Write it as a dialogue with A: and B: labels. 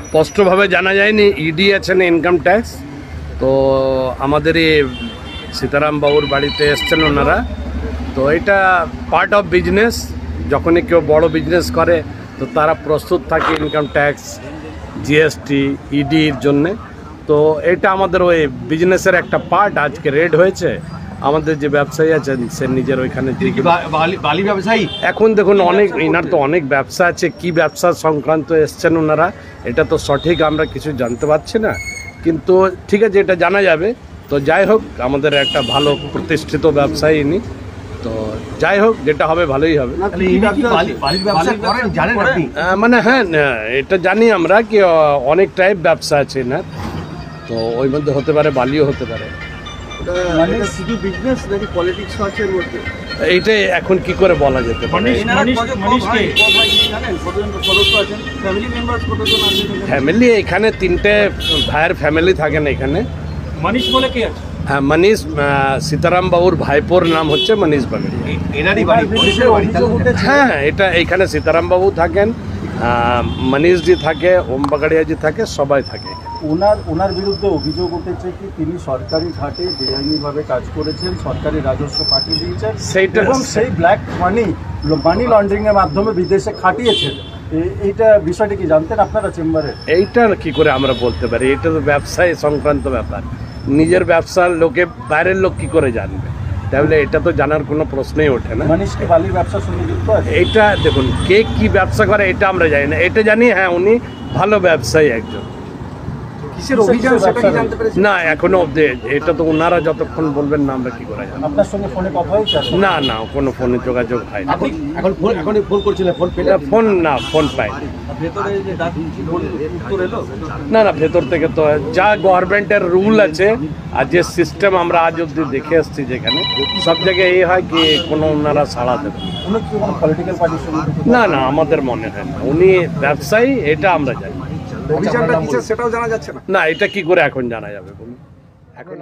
A: স্পষ্টভাবে জানা যায়নি। ইডি আছেন ইনকাম ট্যাক্স, তো আমাদের এই সীতারাম বাবুর বাড়িতে এসছেন ওনারা। তো এটা পার্ট অফ বিজনেস, যখনই কেউ বড় বিজনেস করে তো তারা প্রস্তুত থাকে ইনকাম ট্যাক্স, জিএসটি, ইডির জন্যে। তো এটা আমাদের ওই বিজনেসের একটা পার্ট। আজকে রেড হয়েছে, আমাদের যে ব্যবসায়ী আছেন সে নিজের ওইখানে
B: বালি ব্যবসায়ী।
A: এখন দেখুন অনেক ইনার তো অনেক ব্যবসা আছে, কি ব্যবসা সংক্রান্ত এসছেন ওনারা এটা তো সঠিক আমরা কিছু জানতে পারছি না, কিন্তু ঠিক আছে এটা জানা যাবে। তো যাই হোক, আমাদের একটা ভালো প্রতিষ্ঠিত ব্যবসায়ী ইনি, তো যাই হোক যেটা হবে ভালোই হবে। মানে হ্যাঁ, এটা জানি আমরা কি অনেক টাইপ ব্যবসা আছে না, তো ওই মধ্যে হতে পারে বালিও হতে পারে।
B: শুধু বিজনেস নাকি পলিটিক্স আছে এর মধ্যে,
A: এইটাই এখন কি করে বলা যেতে পারে। ফ্যামিলি এখানে 3টে ভাইয়ের ফ্যামিলি থাকেন এখানে।
B: মনীষ বলে কে আছে?
A: হ্যাঁ, মনীষ, সীতারাম বাবুর ভাইপোর নাম হচ্ছে মনীষ বাগড়িয়া।
B: এনারই বাড়ি।
A: হ্যাঁ, এটা এইখানে সীতারাম বাবু থাকেন, মনীষজি থাকে, ওম বাগড়িয়াজি থাকে, সবাই থাকে।
C: ওনার বিরুদ্ধে অভিযোগ উঠেছে কি তিনি সরকারি ঘাটে বেআইনিভাবে কাজ করেছেন, সরকারি রাজস্ব পাঠিয়ে দিয়েছেন, এবং সেই ব্ল্যাক মানি লন্ডারিং এর মাধ্যমে বিদেশে খাটিয়েছেন। এইটা বিষয়টা কি জানতেন আপনারা চেম্বারে? এইটা
A: কি করে আমরা বলতে পারি, এটা তো ব্যবসায় সংক্রান্ত ব্যাপার। নিজের ব্যবসার লোকে বাইরের লোক কি করে জানবে? তাহলে এটা তো জানার কোনো প্রশ্নই ওঠে না।
C: মনীষ কি বালির ব্যবসার সঙ্গে যুক্ত আছে?
A: এইটা দেখুন, কে কি ব্যবসা করে এটা আমরা জানি না, এটা জানি হ্যাঁ উনি ভালো ব্যবসায়ী একজন।
B: কিসের অভিযান সেটা কি জানতে পেরেছেন?
A: না, এখনো অবধি এটা তো ওনারা যতক্ষণ বলবেন না আমরা কি করে জানবো।
C: আপনার সঙ্গে ফোনে কথা হয়েছে?
A: না না, কোনো ফোনে যোগাযোগ হয় না।
B: এখন ফোন করছিলেন, ফোন পেলে?
A: ফোন পাই
B: ভেতরে যে উত্তর এলো
A: না। ভেতর থেকে তো যা গভর্নমেন্টের রুল আছে আর যে সিস্টেম আমরা আজ অবধি দেখে আসছি, যেখানে সব জায়গায় এই হয় কি কোনো ওনারা ছাড়া দেবেন না। না, আমাদের মনে হয় না। উনি ব্যবসায়ী, এটা আমরা জানি।
B: অভিযানটা কিসের সেটাও জানা যাচ্ছে না।
A: না, এটা কি করে এখন জানা যাবে বলুন? এখন